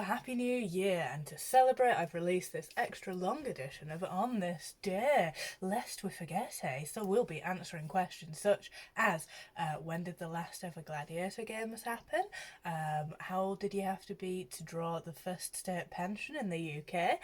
Happy New Year! And to celebrate, I've released this extra long edition of On This Day, lest we forget, eh? So we'll be answering questions such as when did the last ever Gladiator Games happen? How old did you have to be to draw the first state pension in the UK?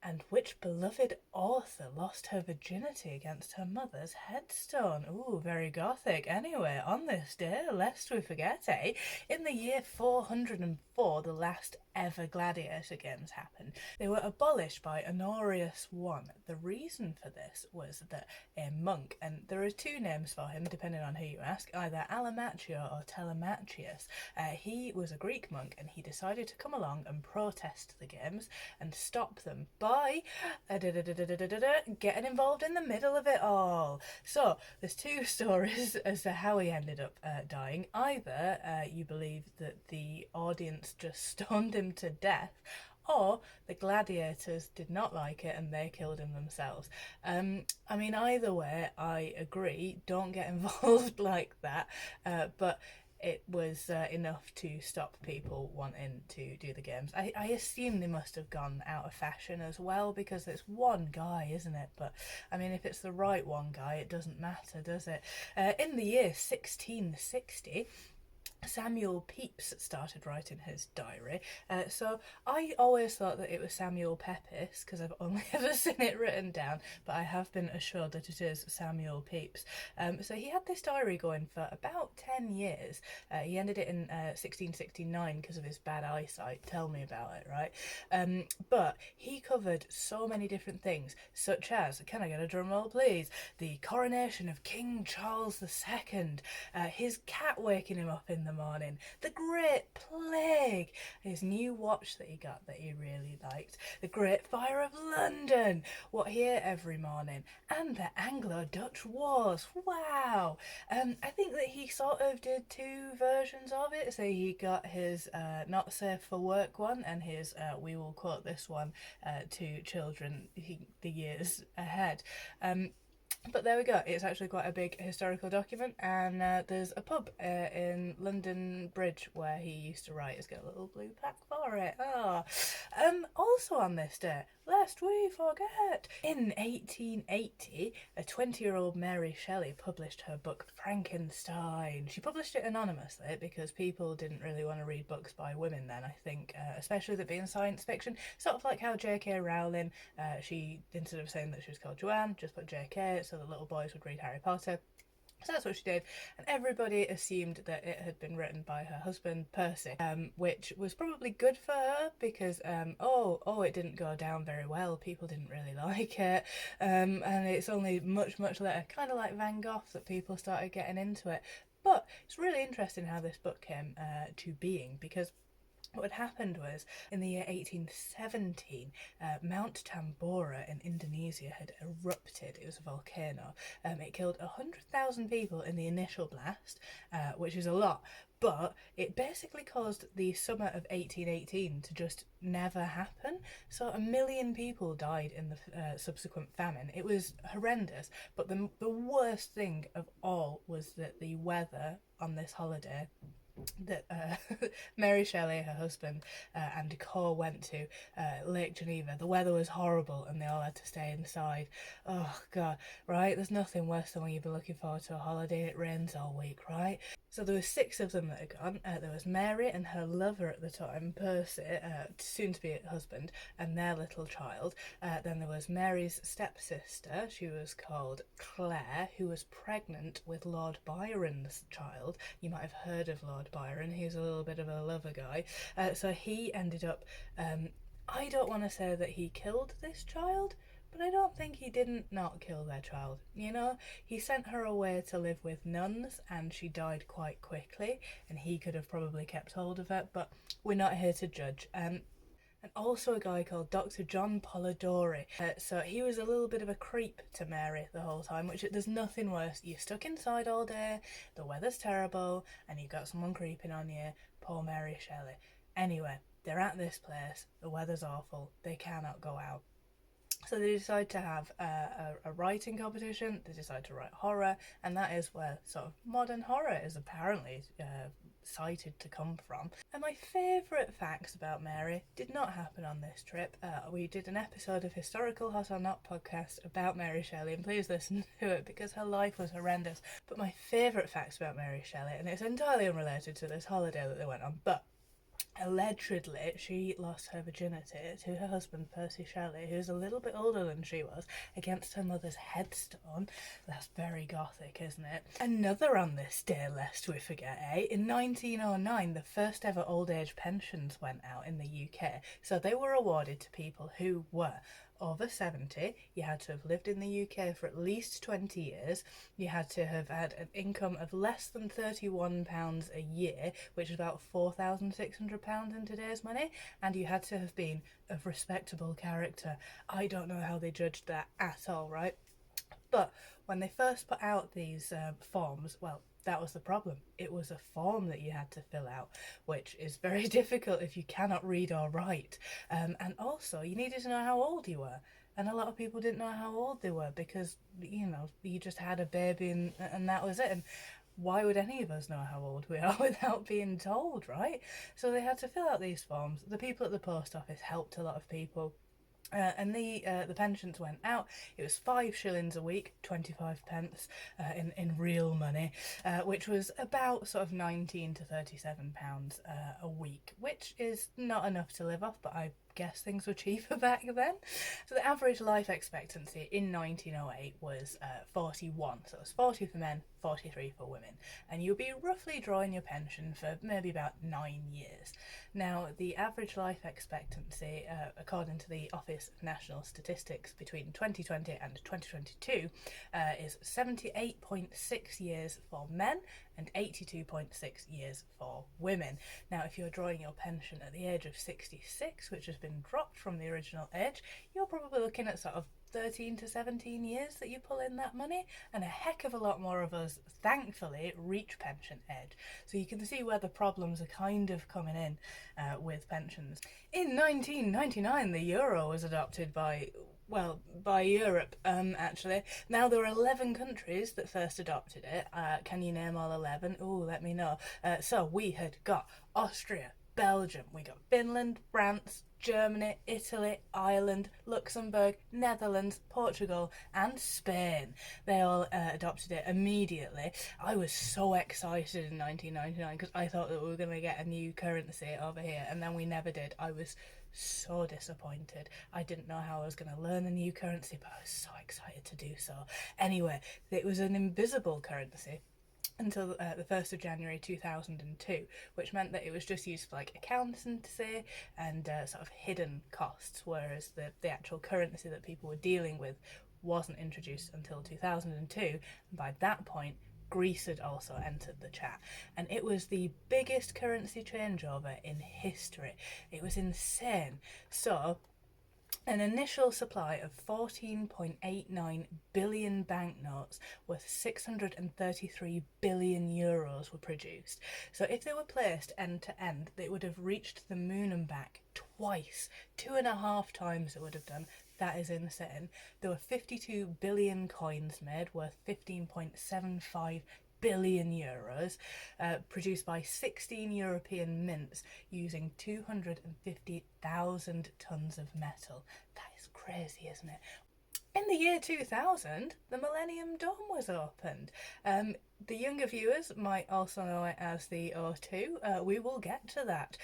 And which beloved author lost her virginity against her mother's headstone? Ooh, very gothic. Anyway, on this day, lest we forget, eh? In the year 404, the last ever Gladiator Games happened. They were abolished by Honorius I. The reason for this was that a monk, and there are two names for him depending on who you ask, either Alamacchio or Telemachius. He was a Greek monk and he decided to come along and protest the games and stop them by getting involved in the middle of it all. So there's two stories as to how he ended up dying. Either you believe that the audience just stoned him to death, or the gladiators did not like it and they killed him themselves. I mean, either way, I agree, don't get involved like that, but it was enough to stop people wanting to do the games. I assume they must have gone out of fashion as well, because it's one guy, isn't it? But I mean, if it's the right one guy, it doesn't matter, does it? In the year 1660, Samuel Pepys started writing his diary. So I always thought that it was Samuel Pepys because I've only ever seen it written down, but I have been assured that it is Samuel Pepys. So he had this diary going for about 10 years. He ended it in 1669 because of his bad eyesight. Tell me about it, right? But he covered so many different things, such as, can I get a drum roll please? The coronation of King Charles II, his cat waking him up in the morning, the Great Plague, his new watch that he got that he really liked, the Great Fire of London, what he ate every morning, and the Anglo-Dutch Wars. Wow! I think that he sort of did two versions of it. So he got his not safe for work one and his we will quote this one to children the years ahead. But there we go, it's actually quite a big historical document, and there's a pub in London Bridge where he used to write. It's got a little blue plaque for it. Oh. Also on this day, lest we forget, in 1880, a 20-year-old Mary Shelley published her book Frankenstein. She published it anonymously because people didn't really want to read books by women then, I think, especially that being science fiction. Sort of like how J.K. Rowling, she, instead of saying that she was called Joanne, just put J.K. so that little boys would read Harry Potter. So that's what she did, and everybody assumed that it had been written by her husband Percy, which was probably good for her because it didn't go down very well. People didn't really like it, and it's only much later, kind of like Van Gogh, that people started getting into it. But it's really interesting how this book came to being, because what had happened was, in the year 1817, Mount Tambora in Indonesia had erupted. It was a volcano. It killed 100,000 people in the initial blast, which is a lot, but it basically caused the summer of 1818 to just never happen. So 1 million people died in the subsequent famine. It was horrendous, but the worst thing of all was that the weather on this holiday that Mary Shelley, her husband, and Co went to, Lake Geneva, the weather was horrible and they all had to stay inside. Oh god, right? There's nothing worse than when you've been looking forward to a holiday and it rains all week, right? So there were 6 of them that had gone. There was Mary and her lover at the time, Percy, soon to be husband, and their little child. Then there was Mary's stepsister. She was called Claire, who was pregnant with Lord Byron's child. You might have heard of Lord Byron. He's a little bit of a lover guy. So he ended up, I don't want to say that he killed this child, but I don't think he didn't not kill their child. You know, he sent her away to live with nuns and she died quite quickly, and he could have probably kept hold of her, but we're not here to judge. And also a guy called Dr. John Polidori. So he was a little bit of a creep to Mary the whole time, which there's nothing worse. You're stuck inside all day, the weather's terrible, and you've got someone creeping on you. Poor Mary Shelley. Anyway, they're at this place, the weather's awful, they cannot go out. So they decide to have a writing competition. They decide to write horror, and that is where sort of modern horror is apparently cited to come from. And my favourite facts about Mary did not happen on this trip. We did an episode of Historical Hot or Not podcast about Mary Shelley, and please listen to it because her life was horrendous. But my favourite facts about Mary Shelley, and it's entirely unrelated to this holiday that they went on, but allegedly she lost her virginity to her husband Percy Shelley, who's a little bit older than she was, against her mother's headstone. That's very gothic, isn't it? Another on this day lest we forget, in 1909 the first ever old age pensions went out in the UK. So they were awarded to people who were over 70, you had to have lived in the UK for at least 20 years, you had to have had an income of less than £31 a year, which is about £4,600 in today's money, and you had to have been of respectable character. I don't know how they judged that at all, right? But when they first put out these forms, well, that was the problem. It was a form that you had to fill out, which is very difficult if you cannot read or write. And also, you needed to know how old you were. And a lot of people didn't know how old they were because, you know, you just had a baby and that was it. And why would any of us know how old we are without being told, right? So they had to fill out these forms. The people at the post office helped a lot of people. And the pensions went out. It was 5 shillings a week, 25 pence in real money, which was about sort of 19 to 37 pounds a week, which is not enough to live off, but I guess things were cheaper back then. So the average life expectancy in 1908 was 41. So it was 40 for men, 43 for women, and you'll be roughly drawing your pension for maybe about 9 years. Now, the average life expectancy, according to the Office of National Statistics, between 2020 and 2022 is 78.6 years for men and 82.6 years for women. Now, if you're drawing your pension at the age of 66, which has been dropped from the original age, you're probably looking at sort of 13 to 17 years that you pull in that money, and a heck of a lot more of us, thankfully, reach pension age. So you can see where the problems are kind of coming in with pensions. In 1999, the euro was adopted by Europe, actually. Now, there were 11 countries that first adopted it. Can you name all 11? Ooh, let me know. So we had got Austria, Belgium, we got Finland, France, Germany, Italy, Ireland, Luxembourg, Netherlands, Portugal, and Spain. They all adopted it immediately. I was so excited in 1999 because I thought that we were going to get a new currency over here, and then we never did. I was so disappointed. I didn't know how I was going to learn a new currency, but I was so excited to do so. Anyway, it was an invisible currency until the 1st of January 2002, which meant that it was just used for like accountancy and sort of hidden costs, whereas the actual currency that people were dealing with wasn't introduced until 2002, and by that point Greece had also entered the chat, and it was the biggest currency changeover in history. It was insane. So an initial supply of 14.89 billion banknotes worth 633 billion euros were produced. So if they were placed end to end, they would have reached the moon and back twice, 2.5 times it would have done. That is insane. There were 52 billion coins made worth 15.75 billion euros, produced by 16 European mints using 250,000 tons of metal. That is crazy, isn't it? In the year 2000, the Millennium Dome was opened. The younger viewers might also know it as the O2. We will get to that.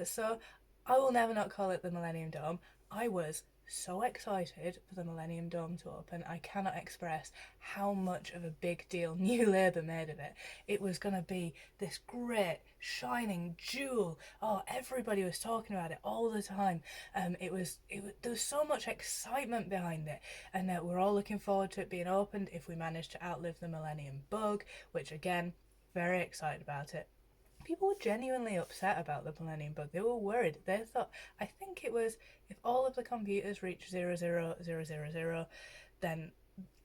So I will never not call it the Millennium Dome. I was so excited for the Millennium Dome to open. I cannot express how much of a big deal New Labour made of it. It was going to be this great shining jewel. Oh, everybody was talking about it all the time. There was so much excitement behind it, and we're all looking forward to it being opened if we manage to outlive the Millennium Bug, which again, very excited about it. People were genuinely upset about the Millennium Bug. They were worried. They thought, I think it was, if all of the computers reached 00000, then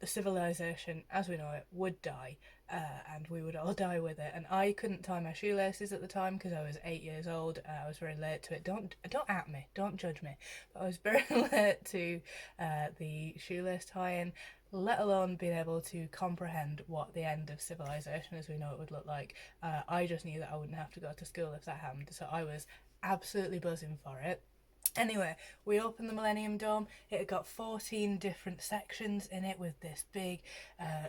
the civilization as we know it would die, and we would all die with it. And I couldn't tie my shoelaces at the time because I was 8 years old. I was very late to it. Don't at me, don't judge me, but I was very late to the shoelace tying. let alone being able to comprehend what the end of civilization as we know it would look like. I just knew that I wouldn't have to go to school if that happened, so I was absolutely buzzing for it. Anyway, we opened the Millennium Dome. It had got 14 different sections in it with this big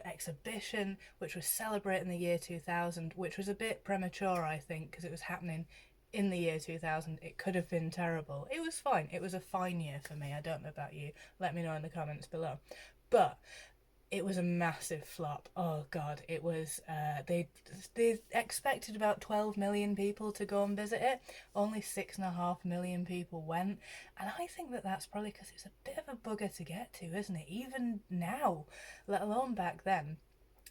exhibition which was celebrating the year 2000, which was a bit premature, I think, because it was happening in the year 2000. It could have been terrible. It was fine. It was a fine year for me. I don't know about you. Let me know in the comments below. But it was a massive flop. Oh god, it was. They expected about 12 million people to go and visit it. Only 6.5 million people went, and I think that that's probably because it's a bit of a bugger to get to, isn't it? Even now, let alone back then.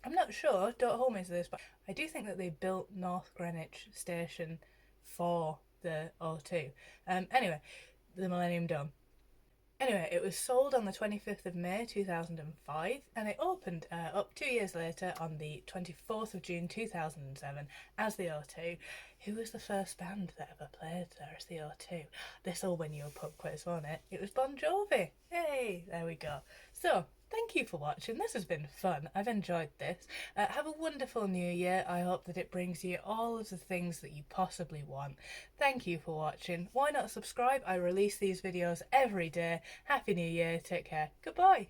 I'm not sure. Don't hold me to this, but I do think that they built North Greenwich Station for the O2. Anyway, the Millennium Dome. Anyway, it was sold on the 25th of May 2005 and it opened up 2 years later on the 24th of June 2007 as the O2. Who was the first band that ever played there as the O2? This'll win you a pub quiz, won't it? It was Bon Jovi. Hey, there we go. So, thank you for watching. This has been fun. I've enjoyed this. Have a wonderful new year. I hope that it brings you all of the things that you possibly want. Thank you for watching. Why not subscribe? I release these videos every day. Happy New Year. Take care. Goodbye.